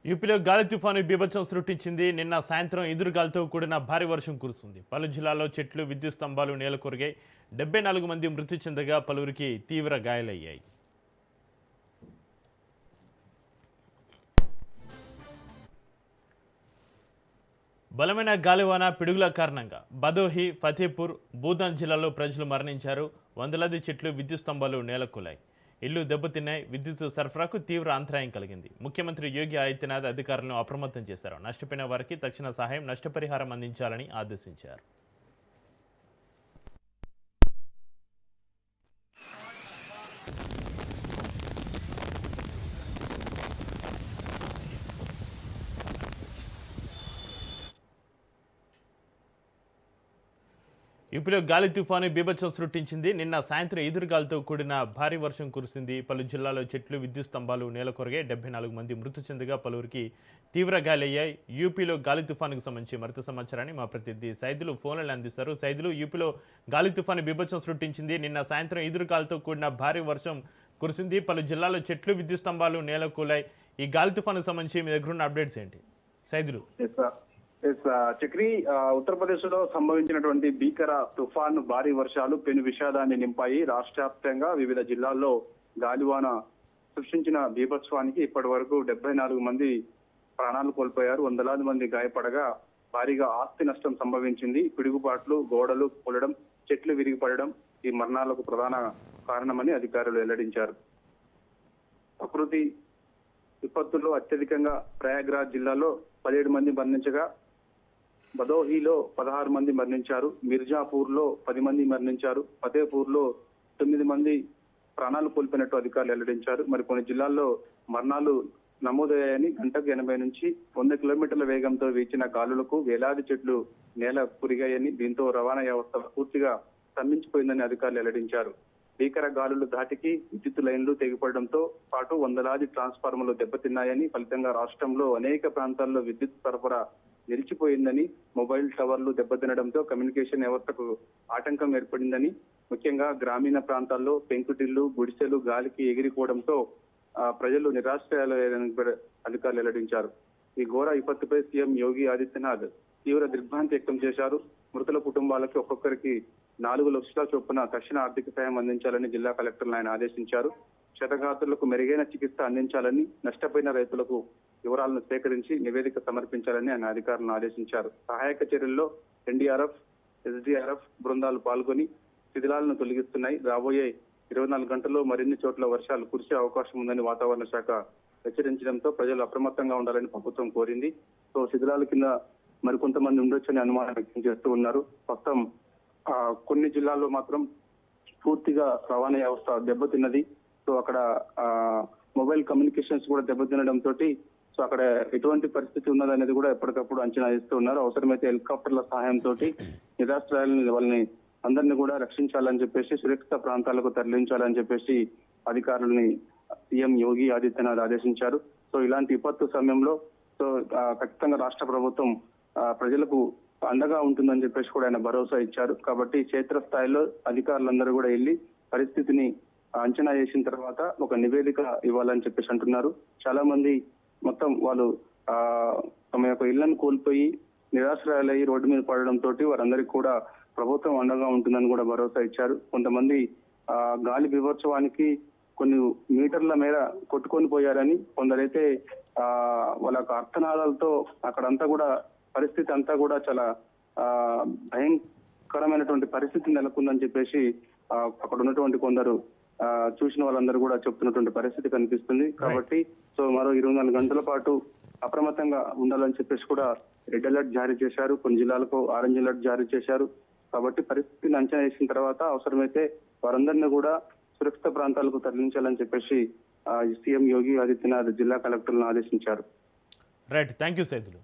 యూపీలో గాలి తుఫాను బీభత్సం సృష్టించింది. నిన్న సాయంత్రం ఎదురుగాలితో కూడిన భారీ వర్షం కురుస్తుంది. పలు జిల్లాల్లో చెట్లు, విద్యుత్ స్తంభాలు నేలకొరిగాయి. 74 మంది మృతి చెందగా పలువురికి తీవ్ర గాయాలయ్యాయి. బలమైన గాలివాన, పిడుగుల కారణంగా భదోహి, ఫతేపూర్, బూదాన్ జిల్లాలో ప్రజలు మరణించారు. వందలాది చెట్లు, విద్యుత్ స్తంభాలు నేలకూలాయి. ఇళ్లు దెబ్బతిన్నాయి. విద్యుత్ సరఫరాకు తీవ్ర అంతరాయం కలిగింది. ముఖ్యమంత్రి యోగి ఆదిత్యనాథ్ అధికారులను అప్రమత్తం చేశారు. నష్టపోయిన వారికి తక్షణ సహాయం, నష్టపరిహారం అందించాలని ఆదేశించారు. యూపీలో గాలి తుఫాను బీభత్సం సృష్టించింది. నిన్న సాయంత్రం ఎదురుగాలితో కూడిన భారీ వర్షం కురిసింది. పలు జిల్లాల్లో చెట్లు, విద్యుత్ స్తంభాలు నేలకొరిగాయి. 74 మంది మృతి చెందగా పలువురికి తీవ్ర గాయాలయ్యాయి. యూపీలో గాలి తుఫానుకు సంబంధించి మరింత సమాచారాన్ని మా ప్రతినిధి సైదులు ఫోన్లలో అందిస్తారు. సైదులు, యూపీలో గాలి తుఫాను బీభత్సం సృష్టించింది. నిన్న సాయంత్రం ఎదురుగాలితో కూడిన భారీ వర్షం కురిసింది. పలు జిల్లాల్లో చెట్లు, విద్యుత్ స్తంభాలు నేలకూలాయి. ఈ గాలి తుఫానుకు సంబంధించి మీ దగ్గర ఉన్న అప్డేట్స్ ఏంటి సైదులు? చక్రి, ఉత్తరప్రదేశ్ లో సంభవించినటువంటి భీకర తుఫాను భారీ వర్షాలు పెను విషాదాన్ని నింపాయి. రాష్ట్ర వ్యాప్తంగా వివిధ జిల్లాల్లో గాలివాన సృష్టించిన బీభత్సవానికి ఇప్పటి వరకు 74 మంది ప్రాణాలు కోల్పోయారు. వందలాది మంది గాయపడగా భారీగా ఆస్తి నష్టం సంభవించింది. పిడుగుపాట్లు, గోడలు కూలడం, చెట్లు విరిగిపడడం ఈ మరణాలకు ప్రధాన కారణమని అధికారులు వెల్లడించారు. ప్రకృతి విపత్తుల్లో అత్యధికంగా ప్రయాగ్రాజ్ జిల్లాలో 17 మంది మరణించగా భదోహిలో 16 మంది మరణించారు. మిర్జాపూర్ లో 10 మంది మరణించారు. ఫతేపూర్ లో 9 మంది ప్రాణాలు కోల్పోయినట్టు అధికారులు వెల్లడించారు. మరి కొన్ని జిల్లాల్లో మరణాలు నమోదయ్యాయని. గంటకు 80 నుంచి 100 కిలోమీటర్ల వేగంతో వీచిన గాలులకు వేలాది చెట్లు నేల కురిగాయని, దీంతో రవాణా వ్యవస్థ పూర్తిగా స్తంభించిపోయిందని అధికారులు వెల్లడించారు. భీకర గాలులు ధాటికి విద్యుత్ లైన్లు తెగిపడడంతో పాటు వందలాది ట్రాన్స్ఫార్మర్లు దెబ్బతిన్నాయని, ఫలితంగా రాష్ట్రంలో అనేక ప్రాంతాల్లో విద్యుత్ సరఫరా నిలిచిపోయిందని, మొబైల్ టవర్లు దెబ్బతినడంతో కమ్యూనికేషన్ వ్యవస్థకు ఆటంకం ఏర్పడిందని, ముఖ్యంగా గ్రామీణ ప్రాంతాల్లో పెంకుటిల్లు, గుడిసెలు గాలికి ఎగిరిపోవడంతో ప్రజలు నిరాశ్రయాలయ్యారని అధికారులు వెల్లడించారు. ఈ ఘోర విపత్తుపై సీఎం యోగి ఆదిత్యనాథ్ తీవ్ర దిగ్భ్రాంతి వ్యక్తం చేశారు. మృతుల కుటుంబాలకి ఒక్కొక్కరికి 4 లక్షల చొప్పున తక్షణ ఆర్థిక సాయం అందించాలని జిల్లా కలెక్టర్లు ఆయన ఆదేశించారు. క్షతగాత్రులకు మెరుగైన చికిత్స అందించాలని, నష్టపోయిన రైతులకు వివరాలను సేకరించి నివేదిక సమర్పించాలని ఆయన అధికారులను ఆదేశించారు. సహాయక చర్యల్లో ఎన్డీఆర్ఎఫ్, ఎస్డీఆర్ఎఫ్ బృందాలు పాల్గొని శిథిలాలను తొలగిస్తున్నాయి. రాబోయే 24 గంటల్లో మరిన్ని చోట్ల వర్షాలు కురిసే అవకాశం ఉందని వాతావరణ శాఖ హెచ్చరించడంతో ప్రజలు అప్రమత్తంగా ఉండాలని ప్రభుత్వం కోరింది. సో శిథిలాల కింద మరికొంతమంది ఉండొచ్చని అనుమానం వ్యక్తం చేస్తూ ఉన్నారు. ప్రస్తుతం కొన్ని జిల్లాల్లో మాత్రం పూర్తిగా రవాణా వ్యవస్థ దెబ్బతిన్నది. సో అక్కడ మొబైల్ కమ్యూనికేషన్స్ కూడా దెబ్బతినడంతో సో అక్కడ ఎటువంటి పరిస్థితి ఉన్నదనేది కూడా ఎప్పటికప్పుడు అంచనా వేస్తూ ఉన్నారు. అవసరమైతే హెలికాప్టర్ల సహాయంతో నిరాశ్రయాలని వాళ్ళని అందరినీ కూడా రక్షించాలని చెప్పేసి, సురక్షిత ప్రాంతాలకు తరలించాలని చెప్పేసి అధికారులని సీఎం యోగి ఆదిత్యనాథ్ ఆదేశించారు. సో ఇలాంటి విపత్తు సమయంలో సో ఖచ్చితంగా రాష్ట్ర ప్రభుత్వం ప్రజలకు అండగా ఉంటుందని చెప్పేసి కూడా ఆయన భరోసా ఇచ్చారు. కాబట్టి క్షేత్రస్థాయిలో అధికారులందరూ కూడా వెళ్ళి పరిస్థితిని అంచనా వేసిన తర్వాత ఒక నివేదిక ఇవ్వాలని చెప్పేసి అంటున్నారు. చాలా మంది మొత్తం వాళ్ళు తమ యొక్క ఇళ్లను కోల్పోయి నిరాశ్రయాలయ్యి రోడ్డు మీద పడడంతో వారందరికీ కూడా ప్రభుత్వం అండగా ఉంటుందని కూడా భరోసా ఇచ్చారు. కొంతమంది గాలి బీభత్సవానికి కొన్ని మీటర్ల మేర కొట్టుకొని పోయారని, కొందరైతే వాళ్ళ యొక్క అర్థనాదాలతో అక్కడంతా కూడా పరిస్థితి అంతా కూడా చాలా భయంకరమైనటువంటి పరిస్థితి నెలకొందని చెప్పేసి అక్కడ ఉన్నటువంటి కొందరు చూసిన వాళ్ళందరూ కూడా చెప్తున్నటువంటి పరిస్థితి కనిపిస్తుంది. కాబట్టి సో మరో 24 గంటల పాటు అప్రమత్తంగా ఉండాలని చెప్పేసి కూడా రెడ్ అలర్ట్ జారీ చేశారు. కొన్ని జిల్లాలకు ఆరెంజ్ అలర్ట్ జారీ చేశారు. కాబట్టి పరిస్థితిని అంచనా వేసిన తర్వాత అవసరమైతే వారందరినీ కూడా సురక్షిత ప్రాంతాలకు తరలించాలని చెప్పేసి సీఎం యోగి ఆదిత్యనాథ్ జిల్లా కలెక్టర్లను ఆదేశించారు. Right, thank you Saidulu.